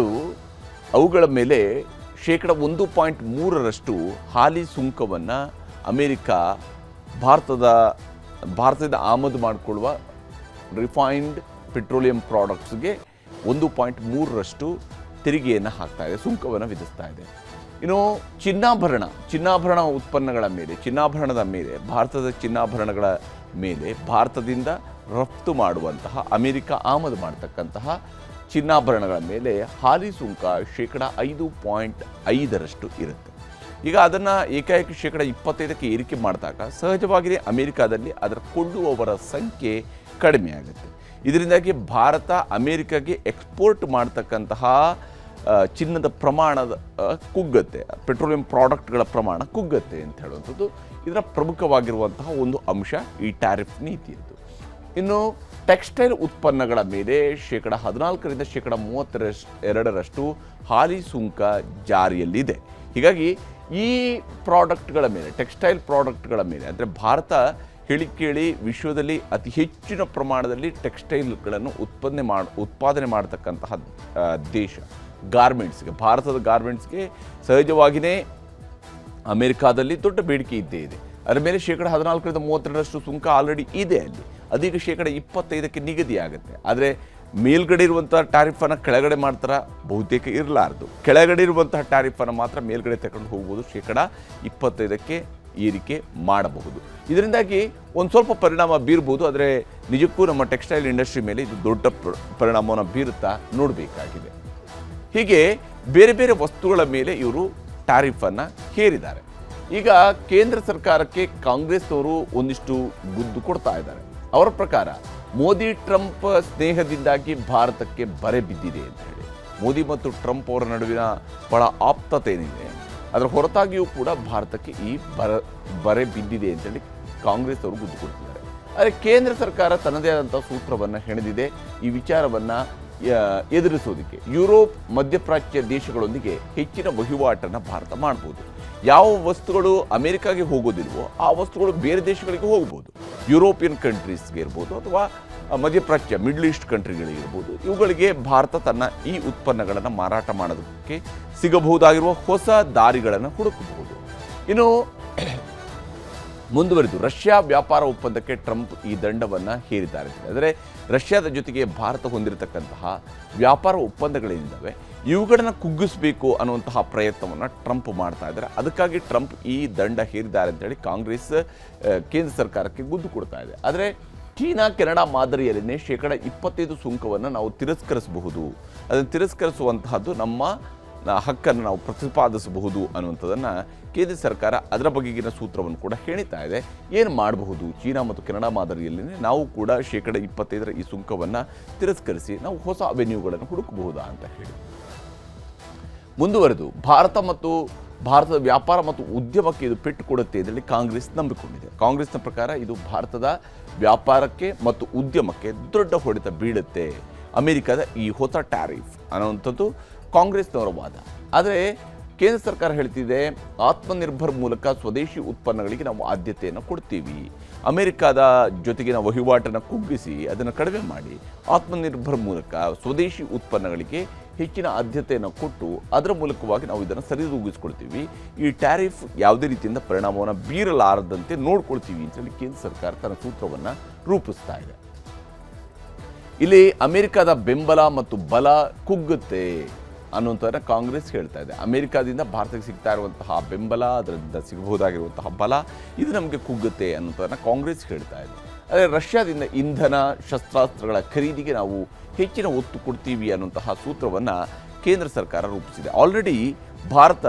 ಅವುಗಳ ಮೇಲೆ ಶೇಕಡ 1.3% ಹಾಲಿ ಸುಂಕವನ್ನು ಅಮೆರಿಕ ಭಾರತದಿಂದ ಆಮದು ಮಾಡಿಕೊಳ್ಳುವ ರಿಫೈನ್ಡ್ ಪೆಟ್ರೋಲಿಯಂ ಪ್ರಾಡಕ್ಟ್ಸ್ಗೆ 1.3% ತೆರಿಗೆಯನ್ನು ಹಾಕ್ತಾ ಇದೆ, ಸುಂಕವನ್ನು ವಿಧಿಸ್ತಾ ಇದೆ. ಇನ್ನು ಚಿನ್ನಾಭರಣ ಉತ್ಪನ್ನಗಳ ಮೇಲೆ ಭಾರತದ ಚಿನ್ನಾಭರಣಗಳ ಮೇಲೆ ಭಾರತದಿಂದ ರಫ್ತು ಮಾಡುವಂತಹ ಅಮೆರಿಕ ಆಮದು ಮಾಡತಕ್ಕಂತಹ ಚಿನ್ನಾಭರಣಗಳ ಮೇಲೆ ಹಾಲಿ ಸುಂಕ ಶೇಕಡ 5.5% ಇರುತ್ತೆ. ಈಗ ಅದನ್ನು ಏಕಾಏಕಿ ಶೇಕಡ 25ಕ್ಕೆ ಏರಿಕೆ ಮಾಡಿದಾಗ ಸಹಜವಾಗಿಯೇ ಅಮೆರಿಕಾದಲ್ಲಿ ಅದರ ಕೊಳ್ಳುವವರ ಸಂಖ್ಯೆ ಕಡಿಮೆ ಆಗುತ್ತೆ. ಇದರಿಂದಾಗಿ ಭಾರತ ಅಮೆರಿಕಾಗೆ ಎಕ್ಸ್ಪೋರ್ಟ್ ಮಾಡ್ತಕ್ಕಂತಹ ಚಿನ್ನದ ಪ್ರಮಾಣದ ಕುಗ್ಗತ್ತೆ, ಪೆಟ್ರೋಲಿಯಂ ಪ್ರಾಡಕ್ಟ್ಗಳ ಪ್ರಮಾಣ ಕುಗ್ಗತ್ತೆ ಅಂತ ಹೇಳುವಂಥದ್ದು ಇದರ ಪ್ರಮುಖವಾಗಿರುವಂತಹ ಒಂದು ಅಂಶ ಈ ಟ್ಯಾರಿಫ್ ನೀತಿಯದ್ದು. ಇನ್ನು ಟೆಕ್ಸ್ಟೈಲ್ ಉತ್ಪನ್ನಗಳ ಮೇಲೆ ಶೇಕಡ 14ರಿಂದ ಶೇಕಡ 32% ಹಾಲಿ ಸುಂಕ ಜಾರಿಯಲ್ಲಿದೆ. ಹೀಗಾಗಿ ಈ ಪ್ರಾಡಕ್ಟ್ಗಳ ಮೇಲೆ ಟೆಕ್ಸ್ಟೈಲ್ ಪ್ರಾಡಕ್ಟ್ಗಳ ಮೇಲೆ ಅಂದರೆ ಭಾರತ ಕೇಳಿ ವಿಶ್ವದಲ್ಲಿ ಅತಿ ಹೆಚ್ಚಿನ ಪ್ರಮಾಣದಲ್ಲಿ ಟೆಕ್ಸ್ಟೈಲ್ಗಳನ್ನು ಉತ್ಪಾದನೆ ಮಾಡತಕ್ಕಂತಹ ದೇಶ. ಭಾರತದ ಗಾರ್ಮೆಂಟ್ಸ್ಗೆ ಸಹಜವಾಗಿಯೇ ಅಮೆರಿಕಾದಲ್ಲಿ ದೊಡ್ಡ ಬೇಡಿಕೆ ಇದ್ದೇ ಇದೆ. ಅದರ ಮೇಲೆ ಶೇಕಡ 14ರಿಂದ 32% ಸುಂಕ ಆಲ್ರೆಡಿ ಇದೆ ಅಲ್ಲಿ. ಅದೀಗ ಶೇಕಡ 25ಕ್ಕೆ ನಿಗದಿಯಾಗುತ್ತೆ. ಆದರೆ ಮೇಲ್ಗಡೆ ಇರುವಂಥ ಟ್ಯಾರಿಫನ್ನು ಕೆಳಗಡೆ ಮಾಡ್ತಾರ ಬಹುತೇಕ ಇರಲಾರ್ದು. ಕೆಳಗಡೆ ಇರುವಂತಹ ಟ್ಯಾರಿಫನ್ನು ಮಾತ್ರ ಮೇಲ್ಗಡೆ ತಗೊಂಡು ಹೋಗ್ಬೋದು, ಶೇಕಡ 25ಕ್ಕೆ ಏರಿಕೆ ಮಾಡಬಹುದು. ಇದರಿಂದಾಗಿ ಒಂದು ಸ್ವಲ್ಪ ಪರಿಣಾಮ ಬೀರ್ಬೋದು. ಆದರೆ ನಿಜಕ್ಕೂ ನಮ್ಮ ಟೆಕ್ಸ್ಟೈಲ್ ಇಂಡಸ್ಟ್ರಿ ಮೇಲೆ ಇದು ದೊಡ್ಡ ಪರಿಣಾಮವನ್ನು ಬೀರುತ್ತಾ ನೋಡಬೇಕಾಗಿದೆ. ಹೀಗೆ ಬೇರೆ ಬೇರೆ ವಸ್ತುಗಳ ಮೇಲೆ ಇವರು ಟ್ಯಾರಿಫನ್ನು ಹೇರಿದ್ದಾರೆ. ಈಗ ಕೇಂದ್ರ ಸರ್ಕಾರಕ್ಕೆ ಕಾಂಗ್ರೆಸ್ನವರು ಒಂದಿಷ್ಟು ಗುದ್ದು ಕೊಡ್ತಾ ಇದ್ದಾರೆ. ಅವರ ಪ್ರಕಾರ ಮೋದಿ ಟ್ರಂಪ್ ಸ್ನೇಹದಿಂದಾಗಿ ಭಾರತಕ್ಕೆ ಬರೆ ಬಿದ್ದಿದೆ ಅಂತ ಹೇಳಿ. ಮೋದಿ ಮತ್ತು ಟ್ರಂಪ್ ಅವರ ನಡುವಿನ ಬಹಳ ಆಪ್ತತೆ ಏನಿದೆ ಅದರ ಹೊರತಾಗಿಯೂ ಕೂಡ ಭಾರತಕ್ಕೆ ಈ ಬರೆ ಬಿದ್ದಿದೆ ಅಂತೇಳಿ ಕಾಂಗ್ರೆಸ್ ಅವರು ಗುದ್ದು ಕೊಡ್ತಿದ್ದಾರೆ. ಆದರೆ ಕೇಂದ್ರ ಸರ್ಕಾರ ತನ್ನದೇ ಆದಂಥ ಸೂತ್ರವನ್ನು ಹೆಣೆದಿದೆ. ಈ ವಿಚಾರವನ್ನು ಎದುರಿಸೋದಕ್ಕೆ ಯುರೋಪ್ ಮಧ್ಯಪ್ರಾಚ್ಯ ದೇಶಗಳೊಂದಿಗೆ ಹೆಚ್ಚಿನ ವಹಿವಾಟನ್ನು ಭಾರತ ಮಾಡ್ಬೋದು. ಯಾವ ವಸ್ತುಗಳು ಅಮೆರಿಕಾಗೆ ಹೋಗೋದಿಲ್ವೋ ಆ ವಸ್ತುಗಳು ಬೇರೆ ದೇಶಗಳಿಗೆ ಹೋಗ್ಬೋದು. ಯುರೋಪಿಯನ್ ಕಂಟ್ರೀಸ್ಗೆ ಇರ್ಬೋದು ಅಥವಾ ಮಧ್ಯಪ್ರಾಚ್ಯ ಮಿಡ್ಲ್ ಈಸ್ಟ್ ಕಂಟ್ರಿಗಳಿಗಿರ್ಬೋದು. ಇವುಗಳಿಗೆ ಭಾರತ ತನ್ನ ಈ ಉತ್ಪನ್ನಗಳನ್ನು ಮಾರಾಟ ಮಾಡೋದಕ್ಕೆ ಸಿಗಬಹುದಾಗಿರುವ ಹೊಸ ದಾರಿಗಳನ್ನು ಹುಡುಕಬಹುದು. ಇನ್ನು ಮುಂದುವರಿದು ರಷ್ಯಾ ವ್ಯಾಪಾರ ಒಪ್ಪಂದಕ್ಕೆ ಟ್ರಂಪ್ ಈ ದಂಡವನ್ನು ಹೇರಿದ್ದಾರೆ. ಅಂದರೆ ರಷ್ಯಾದ ಜೊತೆಗೆ ಭಾರತ ಹೊಂದಿರತಕ್ಕಂತಹ ವ್ಯಾಪಾರ ಒಪ್ಪಂದಗಳೇನಿದ್ದಾವೆ ಇವುಗಳನ್ನು ಕುಗ್ಗಿಸಬೇಕು ಅನ್ನುವಂತಹ ಪ್ರಯತ್ನವನ್ನು ಟ್ರಂಪ್ ಮಾಡ್ತಾ ಇದ್ದಾರೆ. ಅದಕ್ಕಾಗಿ ಟ್ರಂಪ್ ಈ ದಂಡ ಹೇರಿದ್ದಾರೆ ಅಂತೇಳಿ ಕಾಂಗ್ರೆಸ್ ಕೇಂದ್ರ ಸರ್ಕಾರಕ್ಕೆ ಗುದ್ದು ಕೊಡ್ತಾ ಇದೆ. ಆದರೆ ಚೀನಾ ಕೆನಡಾ ಮಾದರಿಯಲ್ಲಿನೇ 25% ಸುಂಕವನ್ನು ನಾವು ತಿರಸ್ಕರಿಸಬಹುದು, ಅದನ್ನು ತಿರಸ್ಕರಿಸುವಂತಹದ್ದು ನಮ್ಮ ಹಕ್ಕನ್ನು ನಾವು ಪ್ರತಿಪಾದಿಸಬಹುದು ಅನ್ನುವಂಥದ್ದನ್ನು ಕೇಂದ್ರ ಸರ್ಕಾರ ಅದರ ಬಗೆಗಿನ ಸೂತ್ರವನ್ನು ಕೂಡ ಹೇಳ್ತಾ ಇದೆ. ಏನು ಮಾಡಬಹುದು, ಚೀನಾ ಮತ್ತು ಕೆನಡಾ ಮಾದರಿಯಲ್ಲಿ ನಾವು ಕೂಡ 25% ಈ ಸುಂಕವನ್ನು ತಿರಸ್ಕರಿಸಿ ನಾವು ಹೊಸ ಅವೆನ್ಯೂಗಳನ್ನು ಹುಡುಕಬಹುದಾ ಅಂತ ಹೇಳಿ ಮುಂದುವರೆದು ಭಾರತದ ವ್ಯಾಪಾರ ಮತ್ತು ಉದ್ಯಮಕ್ಕೆ ಇದು ಪೆಟ್ಟು ಕೊಡುತ್ತೆ ಅಂತೇಳಿ ಕಾಂಗ್ರೆಸ್ ನಂಬಿಕೊಂಡಿದೆ. ಕಾಂಗ್ರೆಸ್ನ ಪ್ರಕಾರ ಇದು ಭಾರತದ ವ್ಯಾಪಾರಕ್ಕೆ ಮತ್ತು ಉದ್ಯಮಕ್ಕೆ ದೊಡ್ಡ ಹೊಡೆತ ಬೀಳುತ್ತೆ ಅಮೆರಿಕದ ಈ ಹೊಸ ಟ್ಯಾರಿಫ್ ಅನ್ನುವಂಥದ್ದು ಕಾಂಗ್ರೆಸ್ನವರ ವಾದ. ಆದರೆ ಕೇಂದ್ರ ಸರ್ಕಾರ ಹೇಳ್ತಿದೆ ಆತ್ಮನಿರ್ಭರ್ ಮೂಲಕ ಸ್ವದೇಶಿ ಉತ್ಪನ್ನಗಳಿಗೆ ನಾವು ಆದ್ಯತೆಯನ್ನು ಕೊಡ್ತೀವಿ, ಅಮೆರಿಕದ ಜೊತೆಗಿನ ವಹಿವಾಟನ್ನು ಕುಗ್ಗಿಸಿ ಅದನ್ನು ಕಡಿಮೆ ಮಾಡಿ ಆತ್ಮನಿರ್ಭರ್ ಮೂಲಕ ಸ್ವದೇಶಿ ಉತ್ಪನ್ನಗಳಿಗೆ ಹೆಚ್ಚಿನ ಆದ್ಯತೆಯನ್ನು ಕೊಟ್ಟು ಅದರ ಮೂಲಕವಾಗಿ ನಾವು ಇದನ್ನು ಸರಿದೂಗಿಸ್ಕೊಳ್ತೀವಿ, ಈ ಟ್ಯಾರಿಫ್ ಯಾವುದೇ ರೀತಿಯಿಂದ ಪರಿಣಾಮವನ್ನು ಬೀರಲಾರದಂತೆ ನೋಡ್ಕೊಳ್ತೀವಿ ಅಂತೇಳಿ ಕೇಂದ್ರ ಸರ್ಕಾರ ತನ್ನ ಸೂತ್ರವನ್ನು ರೂಪಿಸ್ತಾ ಇದೆ. ಇಲ್ಲಿ ಅಮೆರಿಕದ ಬೆಂಬಲ ಮತ್ತು ಬಲ ಕುಗ್ಗುತ್ತೆ ಅನ್ನುವಂಥದ್ದನ್ನು ಕಾಂಗ್ರೆಸ್ ಹೇಳ್ತಾ ಇದೆ. ಅಮೆರಿಕಾದಿಂದ ಭಾರತಕ್ಕೆ ಸಿಗ್ತಾ ಇರುವಂತಹ ಬೆಂಬಲ, ಅದರಿಂದ ಸಿಗಬಹುದಾಗಿರುವಂತಹ ಬಲ ಇದು ನಮಗೆ ಕುಗ್ಗುತ್ತೆ ಅನ್ನುವಂಥದ್ದನ್ನು ಕಾಂಗ್ರೆಸ್ ಹೇಳ್ತಾ ಇದೆ. ಆದರೆ ರಷ್ಯಾದಿಂದ ಇಂಧನ ಶಸ್ತ್ರಾಸ್ತ್ರಗಳ ಖರೀದಿಗೆ ನಾವು ಹೆಚ್ಚಿನ ಒತ್ತು ಕೊಡ್ತೀವಿ ಅನ್ನುವಂತಹ ಸೂತ್ರವನ್ನು ಕೇಂದ್ರ ಸರ್ಕಾರ ರೂಪಿಸಿದೆ. ಆಲ್ರೆಡಿ ಭಾರತ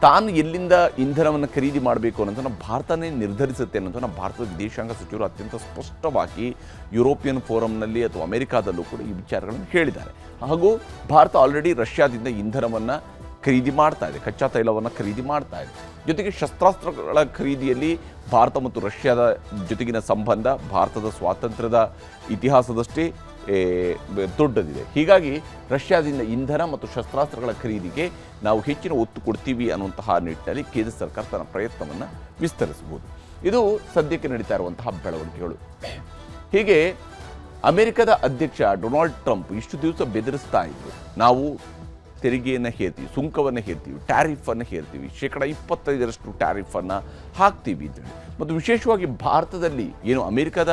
ತಾನು ಎಲ್ಲಿಂದ ಇಂಧನವನ್ನು ಖರೀದಿ ಮಾಡಬೇಕು ಅನ್ನೋದನ್ನು ಭಾರತನೇ ನಿರ್ಧರಿಸುತ್ತೆ ಅನ್ನೋದನ್ನು ಭಾರತದ ವಿದೇಶಾಂಗ ಸಚಿವರು ಅತ್ಯಂತ ಸ್ಪಷ್ಟವಾಗಿ ಯುರೋಪಿಯನ್ ಫೋರಮ್ನಲ್ಲಿ ಅಥವಾ ಅಮೆರಿಕಾದಲ್ಲೂ ಕೂಡ ಈ ವಿಚಾರಗಳನ್ನು ಹೇಳಿದ್ದಾರೆ. ಹಾಗೂ ಭಾರತ ಆಲ್ರೆಡಿ ರಷ್ಯಾದಿಂದ ಇಂಧನವನ್ನು ಖರೀದಿ ಮಾಡ್ತಾ ಇದೆ, ಕಚ್ಚಾ ತೈಲವನ್ನು ಖರೀದಿ ಮಾಡ್ತಾ ಇದೆ. ಜೊತೆಗೆ ಶಸ್ತ್ರಾಸ್ತ್ರಗಳ ಖರೀದಿಯಲ್ಲಿ ಭಾರತ ಮತ್ತು ರಷ್ಯಾದ ಜೊತೆಗಿನ ಸಂಬಂಧ ಭಾರತದ ಸ್ವಾತಂತ್ರ್ಯದ ಇತಿಹಾಸದಷ್ಟೇ ದೊಡ್ಡದಿದೆ. ಹೀಗಾಗಿ ರಷ್ಯಾದಿಂದ ಇಂಧನ ಮತ್ತು ಶಸ್ತ್ರಾಸ್ತ್ರಗಳ ಖರೀದಿಗೆ ನಾವು ಹೆಚ್ಚಿನ ಒತ್ತು ಕೊಡ್ತೀವಿ ಅನ್ನುವಂತಹ ನಿಟ್ಟಿನಲ್ಲಿ ಕೇಂದ್ರ ಸರ್ಕಾರ ತನ್ನ ಪ್ರಯತ್ನವನ್ನು ವಿಸ್ತರಿಸಬಹುದು. ಇದು ಸದ್ಯಕ್ಕೆ ನಡೀತಾ ಇರುವಂತಹ ಬೆಳವಣಿಗೆಗಳು. ಹೀಗೆ ಅಮೆರಿಕದ ಅಧ್ಯಕ್ಷ ಡೊನಾಲ್ಡ್ ಟ್ರಂಪ್ ಇಷ್ಟು ದಿವಸ ಬೆದರಿಸ್ತಾ ಇದ್ರು, ನಾವು ತೆರಿಗೆಯನ್ನು ಹೇರ್ತೀವಿ, ಸುಂಕವನ್ನು ಹೇರ್ತೀವಿ, ಟ್ಯಾರಿಫನ್ನು ಹೇರ್ತೀವಿ, 25% ಟ್ಯಾರಿಫನ್ನು ಹಾಕ್ತೀವಿ ಅಂತೇಳಿ. ಮತ್ತು ವಿಶೇಷವಾಗಿ ಭಾರತದಲ್ಲಿ ಏನು ಅಮೆರಿಕದ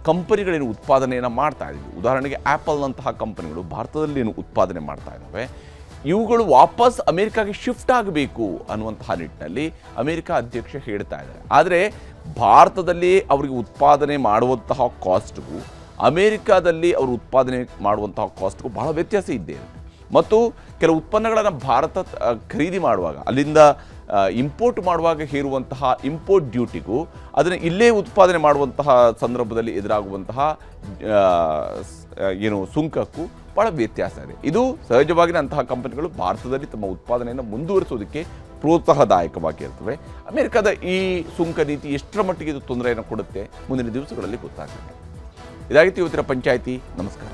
ಕಂಪನಿಗಳೇನು ಉತ್ಪಾದನೆಯನ್ನು ಮಾಡ್ತಾ ಇದ್ವಿ, ಉದಾಹರಣೆಗೆ ಆ್ಯಪಲ್ನಂತಹ ಕಂಪನಿಗಳು ಭಾರತದಲ್ಲಿ ಏನು ಉತ್ಪಾದನೆ ಮಾಡ್ತಾ ಇದ್ದಾವೆ ಇವುಗಳು ವಾಪಸ್ ಅಮೆರಿಕಾಗೆ ಶಿಫ್ಟ್ ಆಗಬೇಕು ಅನ್ನುವಂತಹ ನಿಟ್ಟಿನಲ್ಲಿ ಅಮೆರಿಕ ಅಧ್ಯಕ್ಷ ಹೇಳ್ತಾ ಇದ್ದಾರೆ. ಆದರೆ ಭಾರತದಲ್ಲಿ ಅವರಿಗೆ ಉತ್ಪಾದನೆ ಮಾಡುವಂತಹ ಕಾಸ್ಟ್ಗೂ ಅಮೆರಿಕಾದಲ್ಲಿ ಅವರು ಉತ್ಪಾದನೆ ಮಾಡುವಂತಹ ಕಾಸ್ಟ್ಗೂ ಬಹಳ ವ್ಯತ್ಯಾಸ ಇದ್ದೇ ಇರುತ್ತೆ. ಮತ್ತು ಕೆಲವು ಉತ್ಪನ್ನಗಳನ್ನು ಭಾರತ ಖರೀದಿ ಮಾಡುವಾಗ ಅಲ್ಲಿಂದ ಇಂಪೋರ್ಟ್ ಮಾಡುವಾಗ ಹೇರುವಂತಹ ಇಂಪೋರ್ಟ್ ಡ್ಯೂಟಿಗೂ ಅದನ್ನು ಇಲ್ಲೇ ಉತ್ಪಾದನೆ ಮಾಡುವಂತಹ ಸಂದರ್ಭದಲ್ಲಿ ಎದುರಾಗುವಂತಹ ಸುಂಕಕ್ಕೂ ಭಾಳ ವ್ಯತ್ಯಾಸ ಇದೆ. ಇದು ಸಹಜವಾಗಿ ಅಂತಹ ಕಂಪನಿಗಳು ಭಾರತದಲ್ಲಿ ತಮ್ಮ ಉತ್ಪಾದನೆಯನ್ನು ಮುಂದುವರಿಸೋದಕ್ಕೆ ಪ್ರೋತ್ಸಾಹದಾಯಕವಾಗಿರ್ತವೆ. ಅಮೆರಿಕದ ಈ ಸುಂಕ ನೀತಿ ಎಷ್ಟರ ಮಟ್ಟಿಗೆ ಇದು ತೊಂದರೆಯನ್ನು ಕೊಡುತ್ತೆ ಮುಂದಿನ ದಿವಸಗಳಲ್ಲಿ ಗೊತ್ತಾಗಲಿದೆ. ಇದಾಗಿತ್ತು ಇವತ್ತಿನ ಪಂಚಾಯಿತಿ. ನಮಸ್ಕಾರ.